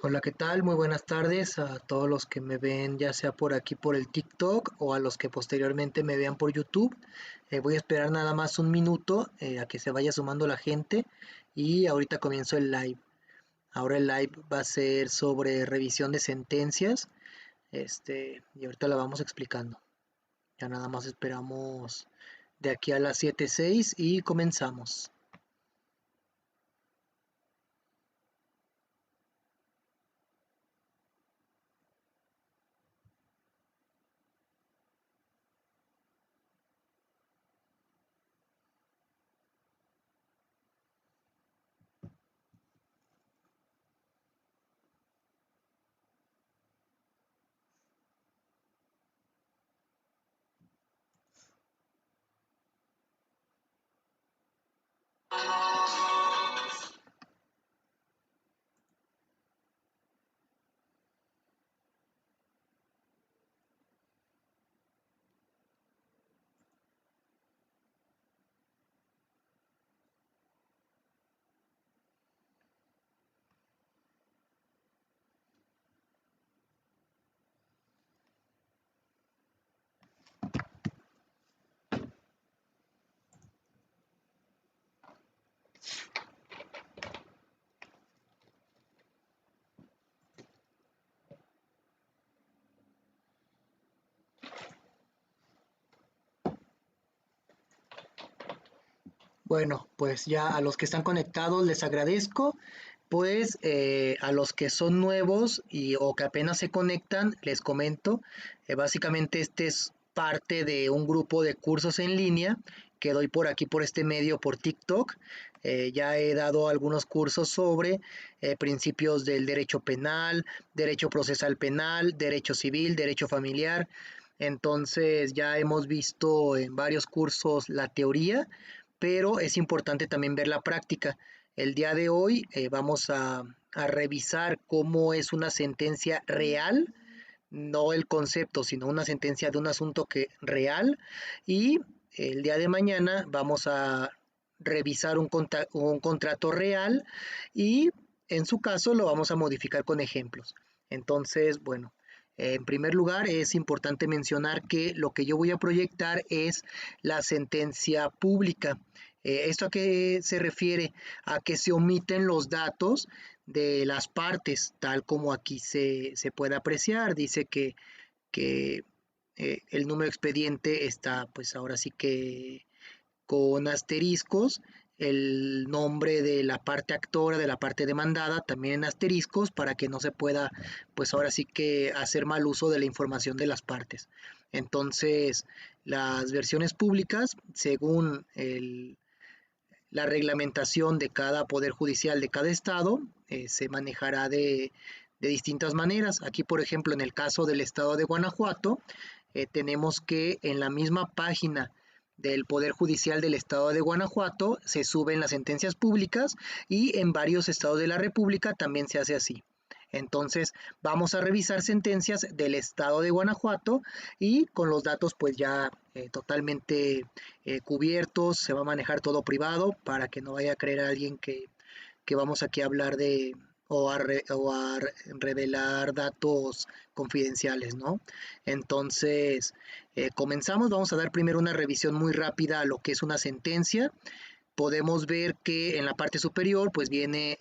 Hola, ¿qué tal? Muy buenas tardes a todos los que me ven, ya sea por aquí por el TikTok o a los que posteriormente me vean por YouTube. Voy a esperar nada más un minuto a que se vaya sumando la gente y ahorita comienzo el live. Ahora el live va a ser sobre revisión de sentencias, y ahorita la vamos explicando. Ya nada más esperamos de aquí a las 7:06 y comenzamos. Bueno, pues ya a los que están conectados les agradezco, pues a los que son nuevos o que apenas se conectan, les comento, básicamente este es parte de un grupo de cursos en línea que doy por aquí, por este medio, por TikTok. Ya he dado algunos cursos sobre principios del derecho penal, derecho procesal penal, derecho civil, derecho familiar. Entonces ya hemos visto en varios cursos la teoría, pero es importante también ver la práctica. El día de hoy vamos a revisar cómo es una sentencia real, no el concepto, sino una sentencia de un asunto que real. Y el día de mañana vamos a revisar un contrato real y en su caso lo vamos a modificar con ejemplos. Entonces, bueno, en primer lugar es importante mencionar que lo que yo voy a proyectar es la sentencia pública. ¿Esto a qué se refiere? A que se omiten los datos de las partes, tal como aquí se puede apreciar. Dice que el número de expediente está, pues ahora sí que con asteriscos, el nombre de la parte actora, de la parte demandada, también en asteriscos, para que no se pueda, pues ahora sí que hacer mal uso de la información de las partes. Entonces, las versiones públicas, según la reglamentación de cada poder judicial de cada estado, se manejará de distintas maneras. Aquí, por ejemplo, en el caso del estado de Guanajuato, tenemos que en la misma página del Poder Judicial del Estado de Guanajuato se suben las sentencias públicas y en varios estados de la República también se hace así. Entonces vamos a revisar sentencias del estado de Guanajuato y con los datos pues ya totalmente cubiertos, se va a manejar todo privado para que no vaya a creer a alguien que vamos aquí a hablar de o a revelar datos confidenciales, ¿no? Entonces, comenzamos, vamos a dar primero una revisión muy rápida a lo que es una sentencia. Podemos ver que en la parte superior pues viene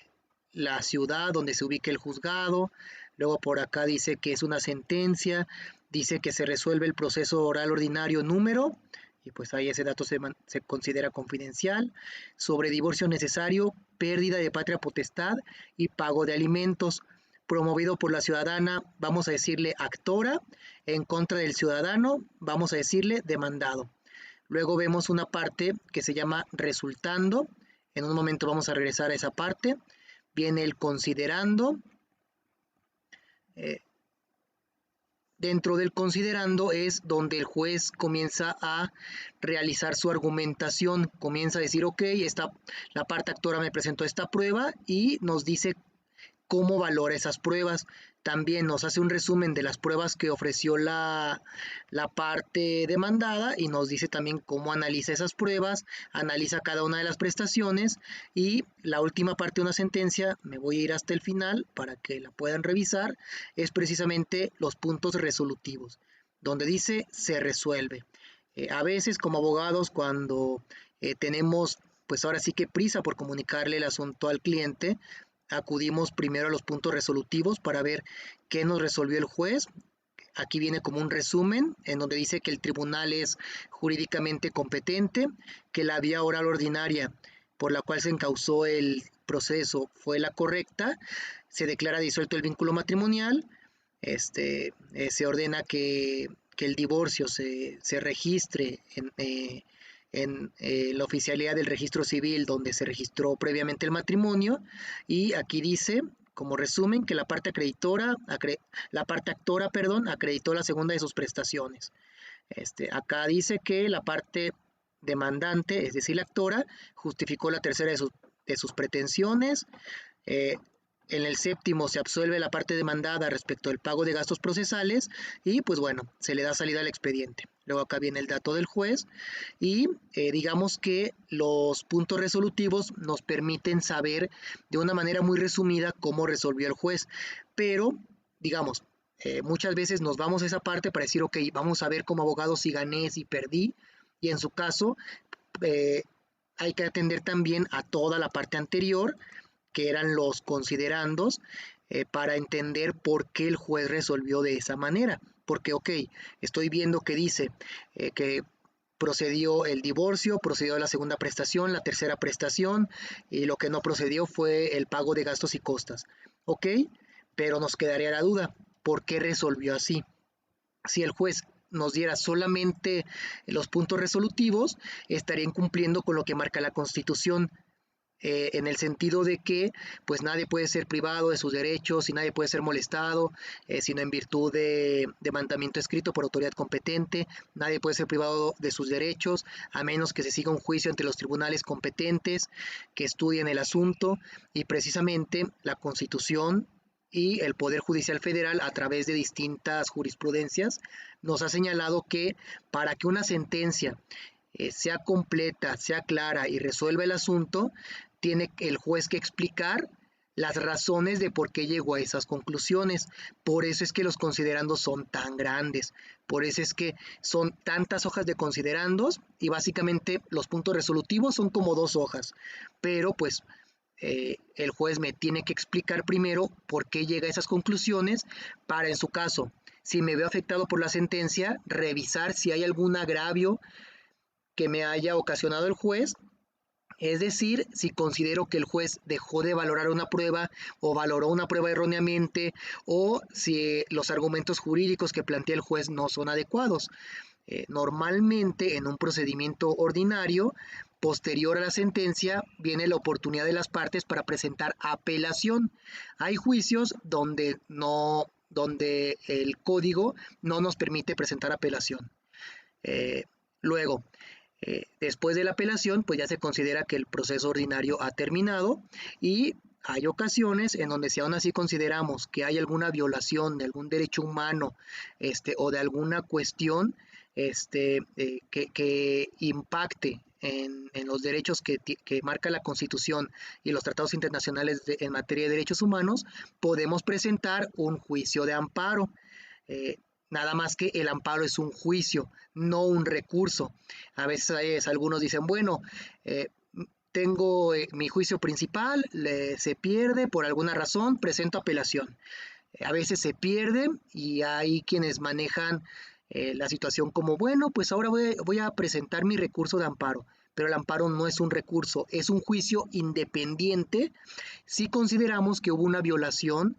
la ciudad donde se ubica el juzgado, luego por acá dice que es una sentencia, dice que se resuelve el proceso oral ordinario número, y pues ahí ese dato se considera confidencial, sobre divorcio necesario, pérdida de patria potestad y pago de alimentos, promovido por la ciudadana, vamos a decirle actora, en contra del ciudadano, vamos a decirle demandado. Luego vemos una parte que se llama resultando. En un momento vamos a regresar a esa parte. Viene el considerando. Eh, Dentro del considerando es donde el juez comienza a realizar su argumentación, comienza a decir, ok, la parte actora me presentó esta prueba y nos dice cómo valora esas pruebas. También nos hace un resumen de las pruebas que ofreció la parte demandada y nos dice también cómo analiza esas pruebas, analiza cada una de las prestaciones y la última parte de una sentencia, me voy a ir hasta el final para que la puedan revisar, es precisamente los puntos resolutivos, donde dice se resuelve. A veces como abogados cuando tenemos pues ahora sí que prisa por comunicarle el asunto al cliente, acudimos primero a los puntos resolutivos para ver qué nos resolvió el juez. Aquí viene como un resumen en donde dice que el tribunal es jurídicamente competente, que la vía oral ordinaria por la cual se encausó el proceso fue la correcta, se declara disuelto el vínculo matrimonial, se ordena que el divorcio se registre en la oficialidad del registro civil donde se registró previamente el matrimonio y aquí dice como resumen que la parte actora, acreditó la segunda de sus prestaciones. Acá dice que la parte demandante, es decir, la actora, justificó la tercera de sus pretensiones. En el séptimo se absuelve la parte demandada respecto al pago de gastos procesales y pues bueno, se le da salida al expediente. Luego acá viene el dato del juez y digamos que los puntos resolutivos nos permiten saber de una manera muy resumida cómo resolvió el juez, pero digamos, muchas veces nos vamos a esa parte para decir, ok, vamos a ver como abogado si gané, si perdí, y en su caso hay que atender también a toda la parte anterior, que eran los considerandos, para entender por qué el juez resolvió de esa manera. Porque, ok, estoy viendo que dice que procedió el divorcio, procedió la segunda prestación, la tercera prestación, y lo que no procedió fue el pago de gastos y costas. Ok, pero nos quedaría la duda, ¿por qué resolvió así? Si el juez nos diera solamente los puntos resolutivos, estaría incumpliendo con lo que marca la Constitución, en el sentido de que pues nadie puede ser privado de sus derechos y nadie puede ser molestado, sino en virtud de mandamiento escrito por autoridad competente, nadie puede ser privado de sus derechos a menos que se siga un juicio ante los tribunales competentes que estudien el asunto y precisamente la Constitución y el Poder Judicial Federal a través de distintas jurisprudencias nos ha señalado que para que una sentencia sea completa, sea clara y resuelva el asunto, tiene el juez que explicar las razones de por qué llegó a esas conclusiones. Por eso es que los considerandos son tan grandes, por eso es que son tantas hojas de considerandos y básicamente los puntos resolutivos son como 2 hojas, pero pues el juez me tiene que explicar primero por qué llega a esas conclusiones para en su caso, si me veo afectado por la sentencia, revisar si hay algún agravio que me haya ocasionado el juez, es decir, si considero que el juez dejó de valorar una prueba o valoró una prueba erróneamente o si los argumentos jurídicos que plantea el juez no son adecuados. Normalmente en un procedimiento ordinario, posterior a la sentencia, viene la oportunidad de las partes para presentar apelación. Hay juicios donde el código no nos permite presentar apelación. Luego, después de la apelación, pues ya se considera que el proceso ordinario ha terminado y hay ocasiones en donde si aún así consideramos que hay alguna violación de algún derecho humano o de alguna cuestión que impacte en los derechos que marca la Constitución y los tratados internacionales en materia de derechos humanos, podemos presentar un juicio de amparo. Nada más que el amparo es un juicio, no un recurso. A veces algunos dicen, bueno, tengo mi juicio principal, se pierde por alguna razón, presento apelación. A veces se pierde y hay quienes manejan la situación como, bueno, pues ahora voy a presentar mi recurso de amparo. Pero el amparo no es un recurso, es un juicio independiente si consideramos que hubo una violación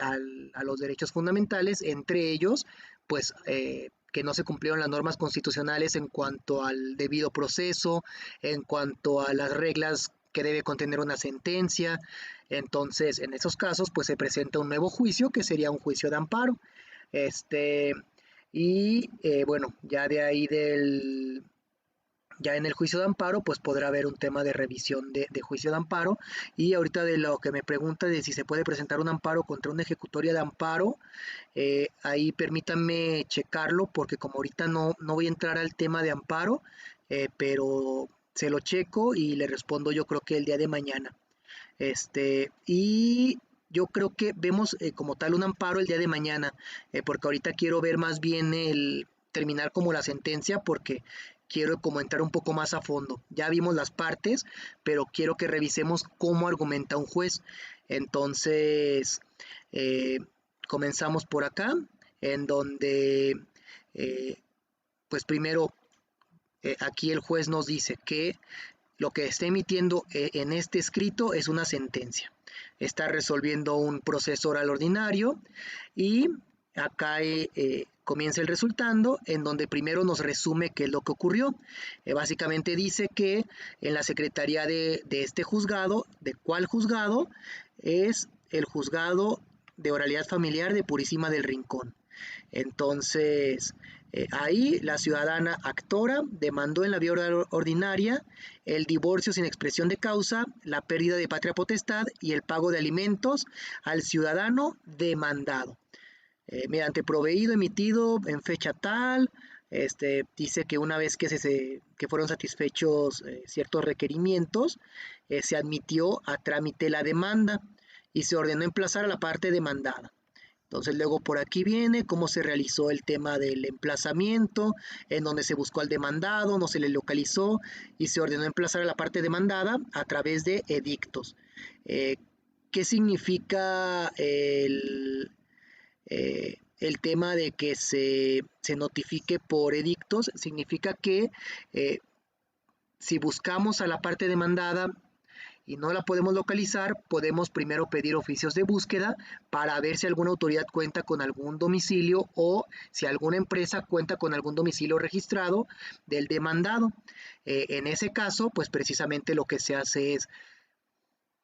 a los derechos fundamentales, entre ellos, pues que no se cumplieron las normas constitucionales en cuanto al debido proceso, en cuanto a las reglas que debe contener una sentencia. Entonces, en esos casos, pues se presenta un nuevo juicio que sería un juicio de amparo. Bueno, ya de ahí Ya en el juicio de amparo, pues podrá haber un tema de revisión de juicio de amparo. Y ahorita de lo que me pregunta de si se puede presentar un amparo contra una ejecutoria de amparo, ahí permítanme checarlo porque como ahorita no voy a entrar al tema de amparo, pero se lo checo y le respondo yo creo que el día de mañana. Y yo creo que vemos como tal un amparo el día de mañana, porque ahorita quiero ver más bien terminar como la sentencia, porque quiero como entrar un poco más a fondo. Ya vimos las partes, pero quiero que revisemos cómo argumenta un juez. Entonces, eh, comenzamos por acá, en donde, eh, pues primero, aquí el juez nos dice que lo que está emitiendo en este escrito es una sentencia. Está resolviendo un proceso oral ordinario y acá comienza el resultando, en donde primero nos resume qué es lo que ocurrió. Básicamente dice que en la secretaría de este juzgado, ¿de cuál juzgado? Es el juzgado de oralidad familiar de Purísima del Rincón. Entonces, ahí la ciudadana actora demandó en la vía ordinaria el divorcio sin expresión de causa, la pérdida de patria potestad y el pago de alimentos al ciudadano demandado. Mediante proveído emitido en fecha tal, dice que una vez que fueron satisfechos ciertos requerimientos, se admitió a trámite la demanda y se ordenó emplazar a la parte demandada. Entonces luego por aquí viene cómo se realizó el tema del emplazamiento, en donde se buscó al demandado, no se le localizó y se ordenó emplazar a la parte demandada a través de edictos. Eh, ¿Qué significa el tema de que se notifique por edictos? Significa que eh, si buscamos a la parte demandada y no la podemos localizar, podemos primero pedir oficios de búsqueda para ver si alguna autoridad cuenta con algún domicilio o si alguna empresa cuenta con algún domicilio registrado del demandado. En ese caso, pues precisamente lo que se hace es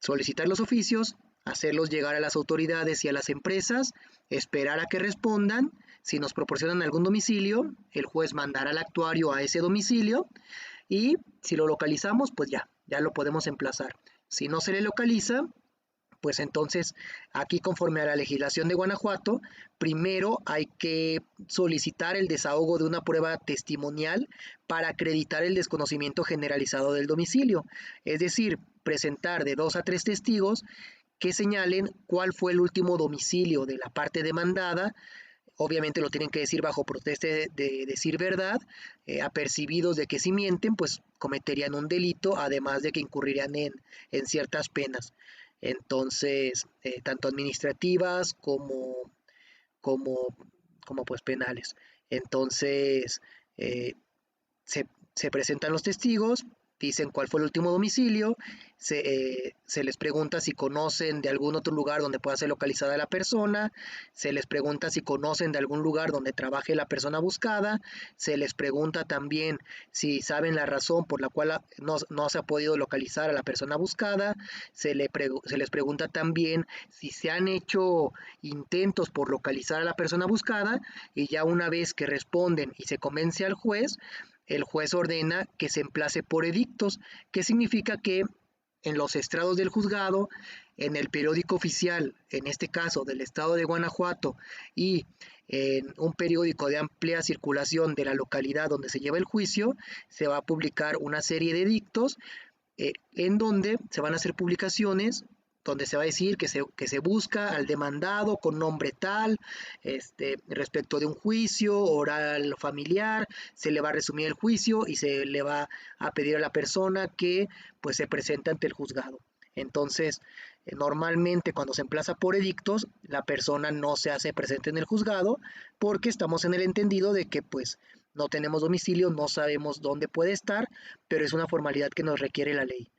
solicitar los oficios, hacerlos llegar a las autoridades y a las empresas, esperar a que respondan. Si nos proporcionan algún domicilio, el juez mandará al actuario a ese domicilio y si lo localizamos, pues ya lo podemos emplazar. Si no se le localiza, pues entonces aquí conforme a la legislación de Guanajuato, primero hay que solicitar el desahogo de una prueba testimonial para acreditar el desconocimiento generalizado del domicilio, es decir, presentar de 2 a 3 testigos que señalen cuál fue el último domicilio de la parte demandada. Obviamente lo tienen que decir bajo protesta de decir verdad, apercibidos de que si mienten, pues cometerían un delito, además de que incurrirían en ciertas penas. Entonces, tanto administrativas como, como pues penales. Entonces, eh, se presentan los testigos, dicen cuál fue el último domicilio, se les pregunta si conocen de algún otro lugar donde pueda ser localizada la persona, se les pregunta si conocen de algún lugar donde trabaje la persona buscada, se les pregunta también si saben la razón por la cual no se ha podido localizar a la persona buscada, se les pregunta también si se han hecho intentos por localizar a la persona buscada y ya una vez que responden y se convence al juez, el juez ordena que se emplace por edictos, que significa que en los estrados del juzgado, en el periódico oficial, en este caso del estado de Guanajuato, y en un periódico de amplia circulación de la localidad donde se lleva el juicio, se va a publicar una serie de edictos en donde se van a hacer publicaciones donde se va a decir que se busca al demandado con nombre tal, respecto de un juicio oral familiar, se le va a resumir el juicio y se le va a pedir a la persona que pues se presente ante el juzgado. Entonces, normalmente cuando se emplaza por edictos, la persona no se hace presente en el juzgado porque estamos en el entendido de que pues no tenemos domicilio, no sabemos dónde puede estar, pero es una formalidad que nos requiere la ley.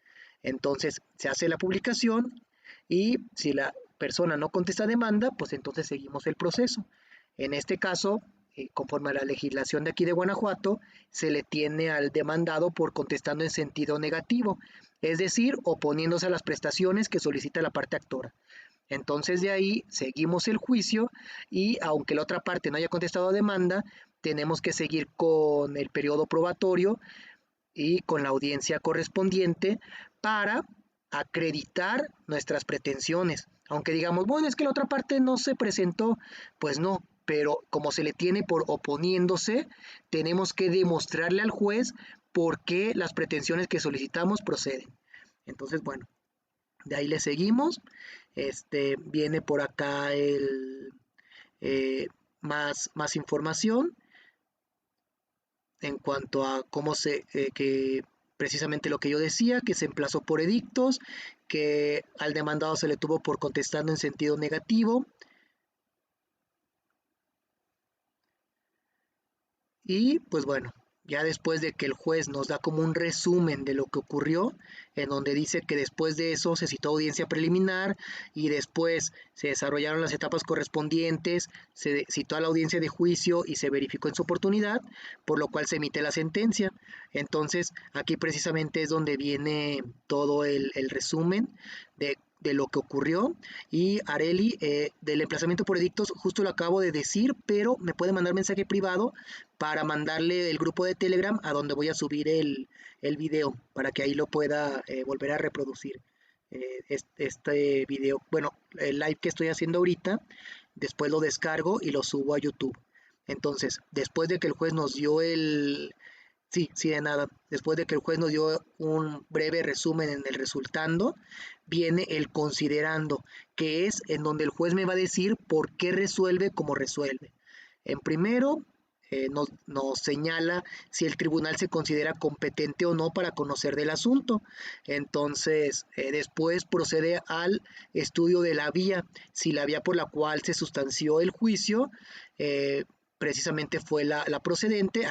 Entonces se hace la publicación y si la persona no contesta demanda, pues entonces seguimos el proceso. En este caso, conforme a la legislación de aquí de Guanajuato, se le tiene al demandado por contestando en sentido negativo, es decir, oponiéndose a las prestaciones que solicita la parte actora. Entonces de ahí seguimos el juicio y aunque la otra parte no haya contestado a demanda, tenemos que seguir con el periodo probatorio y con la audiencia correspondiente para acreditar nuestras pretensiones. Aunque digamos, bueno, es que la otra parte no se presentó, pues no, pero como se le tiene por oponiéndose, tenemos que demostrarle al juez por qué las pretensiones que solicitamos proceden. Entonces, bueno, de ahí le seguimos. Viene por acá más información en cuanto a cómo que precisamente lo que yo decía, que se emplazó por edictos, que al demandado se le tuvo por contestando en sentido negativo, y pues bueno, ya después de que el juez nos da como un resumen de lo que ocurrió, en donde dice que después de eso se citó audiencia preliminar y después se desarrollaron las etapas correspondientes, se citó a la audiencia de juicio y se verificó en su oportunidad, por lo cual se emite la sentencia. Entonces, aquí precisamente es donde viene todo el resumen de lo que ocurrió. Y Areli, del emplazamiento por edictos, justo lo acabo de decir, pero me puede mandar mensaje privado para mandarle el grupo de Telegram a donde voy a subir el video para que ahí lo pueda volver a reproducir. Este video, bueno, el live que estoy haciendo ahorita, después lo descargo y lo subo a YouTube. Entonces, después de que el juez nos dio Sí, sí, de nada. Después de que el juez nos dio un breve resumen en el resultando, viene el considerando, que es en donde el juez me va a decir por qué resuelve como resuelve. En primero, nos señala si el tribunal se considera competente o no para conocer del asunto. Entonces, después procede al estudio de la vía, si la vía por la cual se sustanció el juicio precisamente fue la procedente.